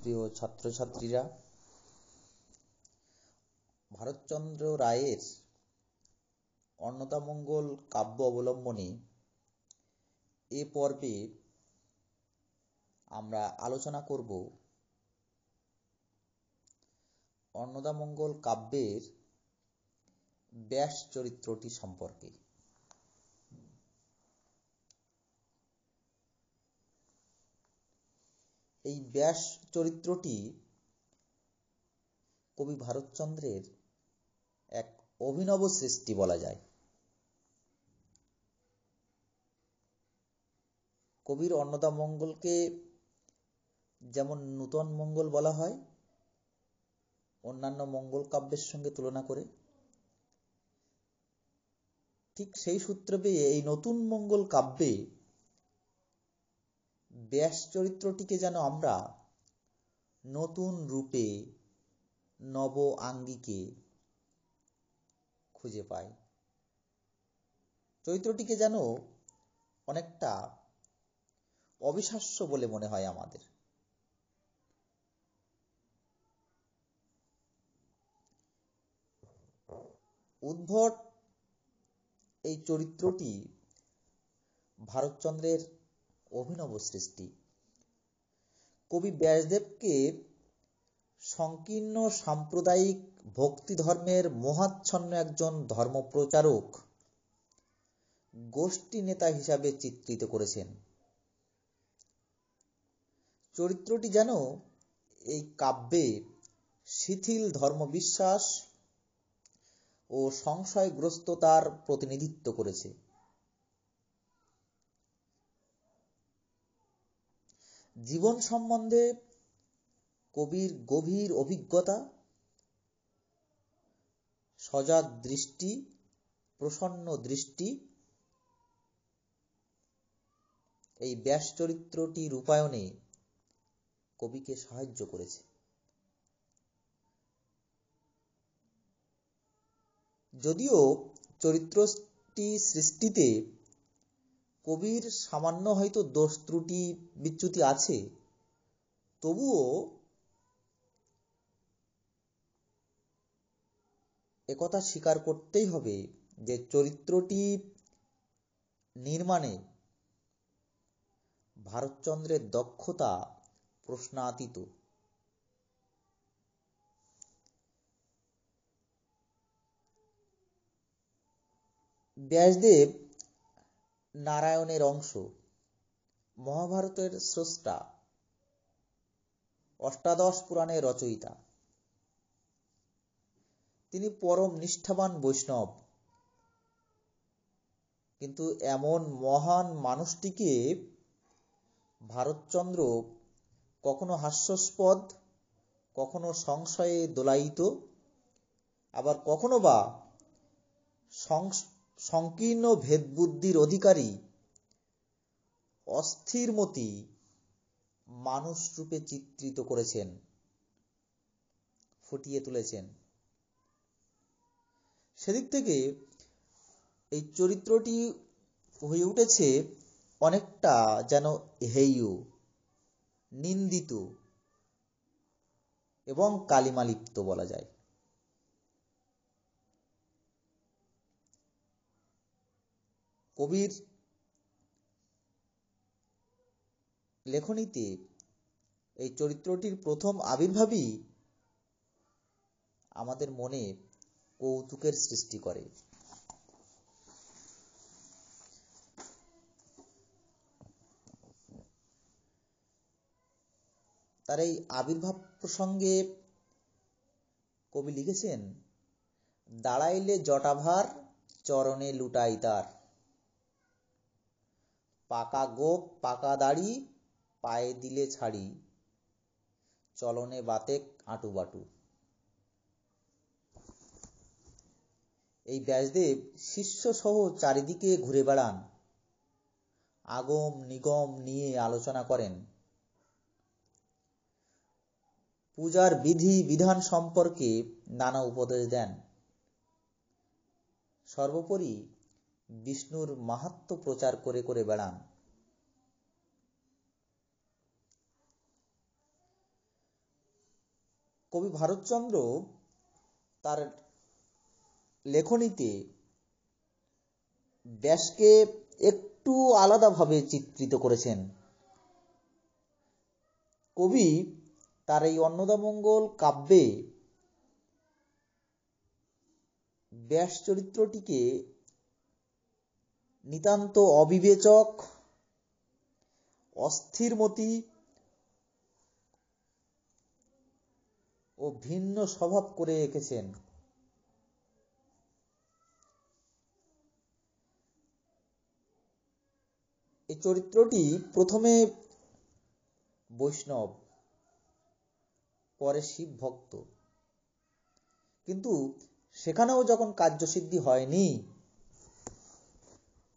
প্রিয় ছাত্রছাত্রীরা, ভারতচন্দ্র রায়ের অন্নদামঙ্গল কাব্য অবলম্বনে এ পর্বে আমরা আলোচনা করব অন্নদামঙ্গল কাব্যের ব্যাস চরিত্রটি সম্পর্কে। এই ব্যাস চরিত্রটি কবি ভারতচন্দ্রের এক অভিনব সৃষ্টি বলা যায়। কবির অন্নদামঙ্গলকে যেমন নূতন মঙ্গল বলা হয় অন্যান্য মঙ্গল কাব্যের সঙ্গে তুলনা করে, ঠিক সেই সূত্রে পেয়ে এই নতুন মঙ্গল কাব্যে ব্যাস চরিত্রটিকে যেন আমরা নতুন রূপে নব আঙ্গিকে খুঁজে পাই। চরিত্রটিকে যেন অনেকটা অবিশ্বাস্য বলে মনে হয় আমাদের। উদ্ভট এই চরিত্রটি ভারতচন্দ্রের অভিনব সৃষ্টি। কবি ব্যাসদেবকে সংকীর্ণ সাম্প্রদায়িক ভক্তি ধর্মের মোহাচ্ছন্ন একজন ধর্মপ্রচারক গোষ্ঠী নেতা হিসাবে চিত্রিত করেছেন। চরিত্রটি যেন এই কাব্যে শিথিল ধর্মবিশ্বাস ও সংশয়গ্রস্ততার প্রতিনিধিত্ব করেছে। জীবন সম্বন্ধে কবির গভীর অভিজ্ঞতা, সজাগ দৃষ্টি, প্রসন্ন দৃষ্টি এই ব্যাস চরিত্রটি রূপায়ণে কবিকে সাহায্য করেছে। যদিও চরিত্রটি সৃষ্টিতে কবির সামান্য হয়তো দোষ ত্রুটি বিচ্যুতি আছে, তবুও একথা স্বীকার করতেই হবে যে চরিত্রটি নির্মাণে ভারতচন্দ্রের দক্ষতা প্রশ্নাতীত। ব্যাসদেব নারায়ণের অংশ, মহাভারতের স্রষ্টা, অষ্টাদশ পুরাণের রচয়িতা। তিনি পরম নিষ্ঠাবান বৈষ্ণব, কিন্তু এমন মহান মানুষটিকে ভারতচন্দ্র কখনো হাস্যাস্পদ, কখনো সংশয়ে দোলায়িত, আবার কখনো বা সংকীর্ণ ভেদবুদ্ধির অধিকারী অস্থিরমতি মানুষ রূপে চিত্রিত করেছেন, ফুটিয়ে তুলেছেন। সেদিক থেকে এই চরিত্রটি হয়ে উঠেছে অনেকটা যেন হেয়, নিন্দিত এবং কালিমালিপ্ত বলা যায়। কবির লেখনীতে এই চরিত্রটির প্রথম আবির্ভাবই আমাদের মনে কৌতুকের সৃষ্টি করে। তার এই আবির্ভাব প্রসঙ্গে কবি লিখেছেন, দাঁড়াইলে জটাভার চরণে লুটাই তার, পাকা গোপ পাকা দাড়ি পায়ে দিলে ছাড়ি, চলনে বাতেক আঁটু বাটু। এই ব্যাসদেব শিষ্য সহ চারিদিকে ঘুরে বেড়ান, আগম নিগম নিয়ে আলোচনা করেন, পূজার বিধি বিধান সম্পর্কে নানা উপদেশ দেন, সর্বোপরি বিষ্ণুর মাহাত্ম্য প্রচার করে করে বেড়ান। কবি ভারতচন্দ্র তার লেখনীতে ব্যাসকে একটু আলাদাভাবে চিত্রিত করেছেন। কবি তার এই অন্নদামঙ্গল কাব্যে ব্যাস চরিত্রটিকে নিতান্ত অবিবেচক, অস্থিরমতি ও ভিন্ন স্বভাব করে এঁকেছেন। এই চরিত্রটি প্রথমে বৈষ্ণব, পরে শিব ভক্ত, কিন্তু সেখানেও যখন কার্যসিদ্ধি হয়নি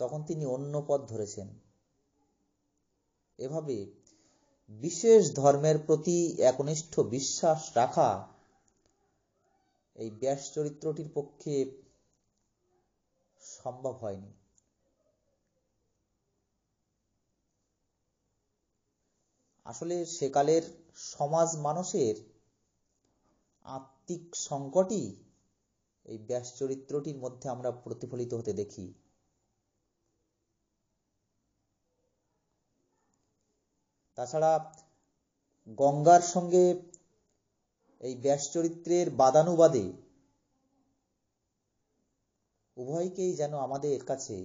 তখন তিনি অন্য পথ ধরেছেন। এভাবে বিশেষ ধর্মের প্রতি একনিষ্ঠ বিশ্বাস রাখা এই ব্যাস চরিত্রটির পক্ষে সম্ভব হয়নি। আসলে সেকালের সমাজ মানুষের আত্মিক সংকটই এই ব্যাস চরিত্রটির মধ্যে আমরা প্রতিফলিত হতে দেখি। তাছাড়া গঙ্গার সঙ্গে এই ব্যাস চরিত্রের বাদানুবাদে উভয়কেই যেন আমাদের কাছে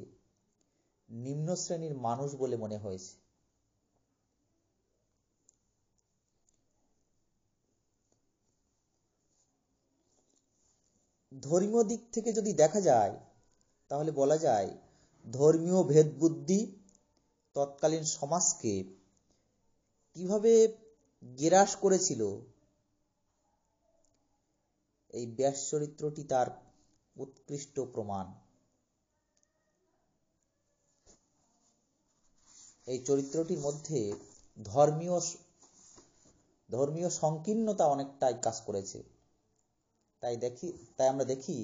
নিম্ন শ্রেণীর মানুষ বলে মনে হয়েছে। ধর্মীয় দিক থেকে যদি দেখা যায় তাহলে বলা যায় ধর্মীয় ভেদ বুদ্ধি তৎকালীন সমাজকে কিভাবে গ্রাস করেছিল এই ব্যাস চরিত্রটি তার উৎকৃষ্ট প্রমাণ। এই চরিত্রটির মধ্যে ধর্মীয় সংকীর্ণতা অনেকটাই কাজ করেছে। তাই আমরা দেখি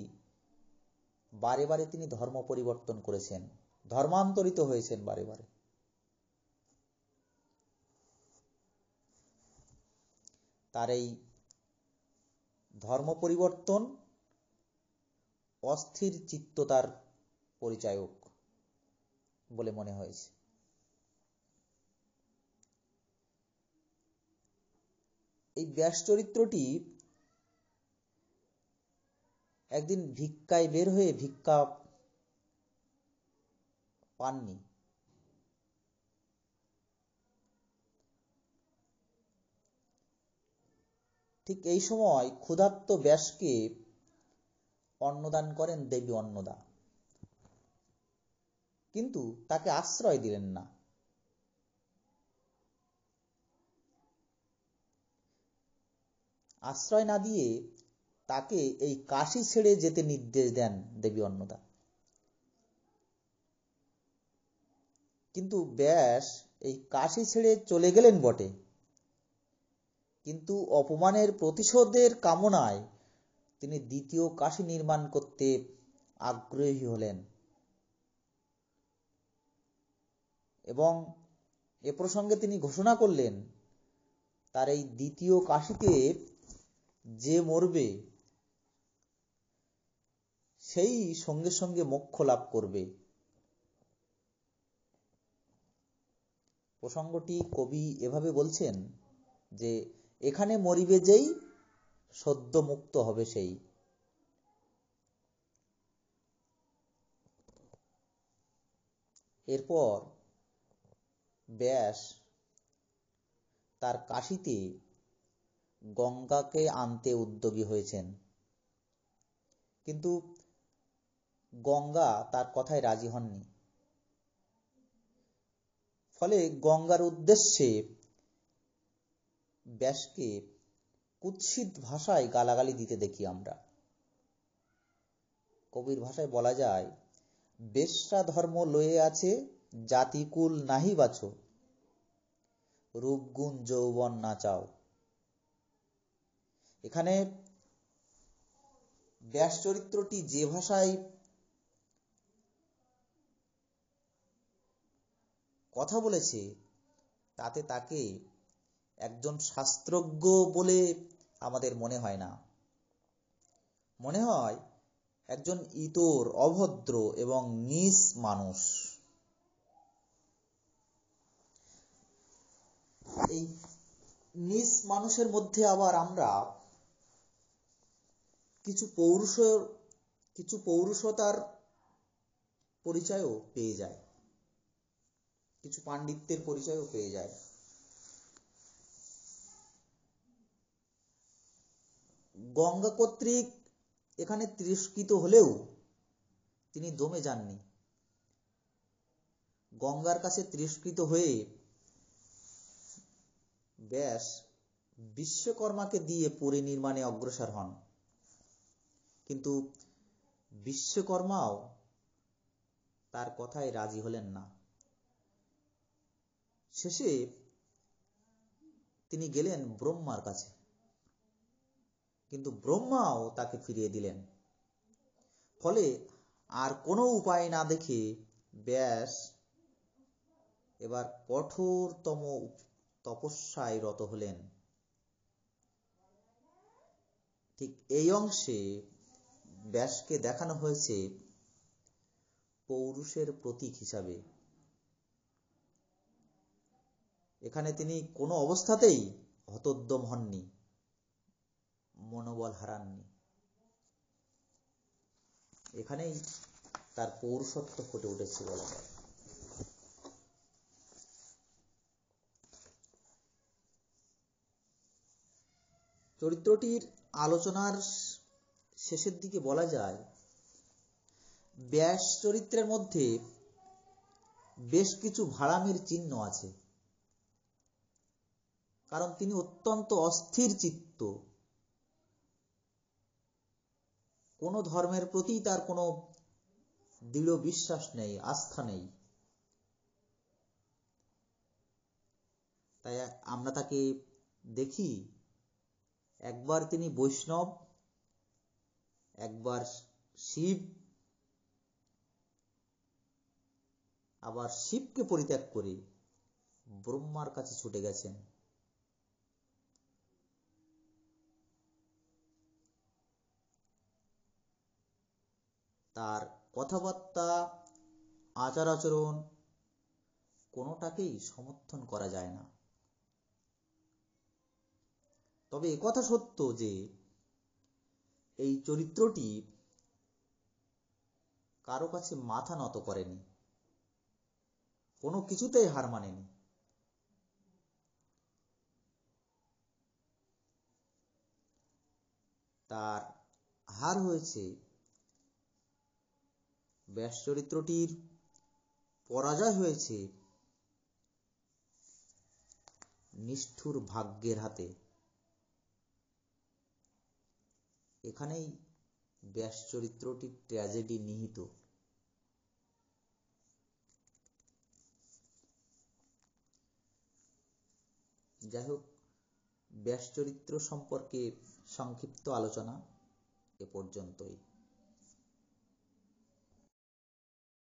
বারে বারে তিনি ধর্ম পরিবর্তন করেছেন, ধর্মান্তরিত হয়েছেন বারে বারে। তার এই ধর্ম পরিবর্তন অস্থির চিত্ততার পরিচায়ক বলে মনে হয়েছে। এই ব্যাস চরিত্রটি একদিন ভিক্ষায় বের হয়ে ভিক্ষা পাননি। ঠিক এই সময় ক্ষুধার্ত ব্যাসকে অন্নদান করেন দেবী অন্নদা, কিন্তু তাকে আশ্রয় দিলেন না। আশ্রয় না দিয়ে তাকে এই কাশী ছেড়ে যেতে নির্দেশ দেন দেবী অন্নদা। কিন্তু ব্যাস এই কাশী ছেড়ে চলে গেলেন বটে, কিন্তু অপমানের প্রতিশোধের কামনায় তিনি দ্বিতীয় কাশী নির্মাণ করতে আগ্রহী হলেন এবং এ প্রসঙ্গে তিনি ঘোষণা করলেন তার এই দ্বিতীয় কাশীতে যে মরবে সেই সঙ্গে সঙ্গে মোক্ষ লাভ করবে। প্রসঙ্গটি কবি এভাবে বলছেন যে এখানে মরিবে যেই সদ্য মুক্ত হবে সেই। এরপর ব্যাস তার কাশীতে গঙ্গাকে আনতে উদ্যোগী হয়েছেন, কিন্তু গঙ্গা তার কথায় রাজি হননি। ফলে গঙ্গার উদ্দেশ্যে ব্যাসকে কুৎসিত ভাষায় গালাগালি দিতে দেখি আমরা। কবির ভাষায় বলা যায়, বেশ্যা ধর্ম লয়ে আছে জাতিকুল নাহি বাছো, রূপগুণ যৌবন না চাও। এখানে ব্যাস চরিত্রটি যে ভাষায় কথা বলেছে তাতে তাকে একজন শাস্ত্রজ্ঞ বলে আমাদের মনে হয় না। মনে হয় একজন ইতর, অভদ্র এবং নীচ মানুষ। এই নীচ মানুষের মধ্যে আবার আমরা কিছু পৌরুষতার পরিচয়ও পেয়ে যায়, কিছু পাণ্ডিত্যের পরিচয়ও পেয়ে যায়। গঙ্গা কর্তৃক এখানে তিরস্কৃত হলেও তিনি দমে যাননি। গঙ্গার কাছে তিরস্কৃত হয়ে ব্যাস বিশ্বকর্মাকে দিয়ে পুরী নির্মাণে অগ্রসর হন। কিন্তু বিশ্বকর্মাও তার কথায় রাজি হলেন না। শেষে তিনি গেলেন ব্রহ্মার কাছে, কিন্তু ব্রহ্মাও তাকে ফিরিয়ে দিলেন। ফলে আর কোনো উপায় না দেখে ব্যাস এবার কঠোরতম তপস্যায় রত হলেন। ঠিক এই অংশে ব্যাসকে দেখানো হয়েছে পৌরুষের প্রতীক হিসাবে। এখানে তিনি কোনো অবস্থাতেই হতোদ্যম হননি, মনোবল হারাননি। এখানেই তার পৌরুষত্ব ফুটে উঠেছে বলা যায়। চরিত্রটির আলোচনার শেষের দিকে বলা যায়, ব্যাস চরিত্রের মধ্যে বেশ কিছু ভাড়ামির চিহ্ন আছে। কারণ তিনি অত্যন্ত অস্থির চিত্ত, কোনো ধর্মের প্রতি তার কোনো দৃঢ় বিশ্বাস নেই, আস্থা নেই। তাই আমরা তাকে দেখি একবার তিনি বৈষ্ণব, একবার শিব, আবার শিবকে পরিত্যাগ করে ব্রহ্মার কাছে ছুটে গেছেন। তার কথাবার্তা, আচার আচরণ কোনোটাকেই সমর্থন করা যায় না। তবে একথা সত্য যে এই চরিত্রটি কারো কাছে মাথা নত করেনি, কোনো কিছুতেই হার মানেনি। তার হার হয়েছে ব্যাস চরিত্রটির পরাজয় হয়েছে নিষ্ঠুর ভাগ্যের হাতে। এখানেই ব্যাস চরিত্রটির ট্র্যাজেডি নিহিত। যাই হোক, ব্যাস চরিত্র সম্পর্কে সংক্ষিপ্ত আলোচনা এ পর্যন্তই।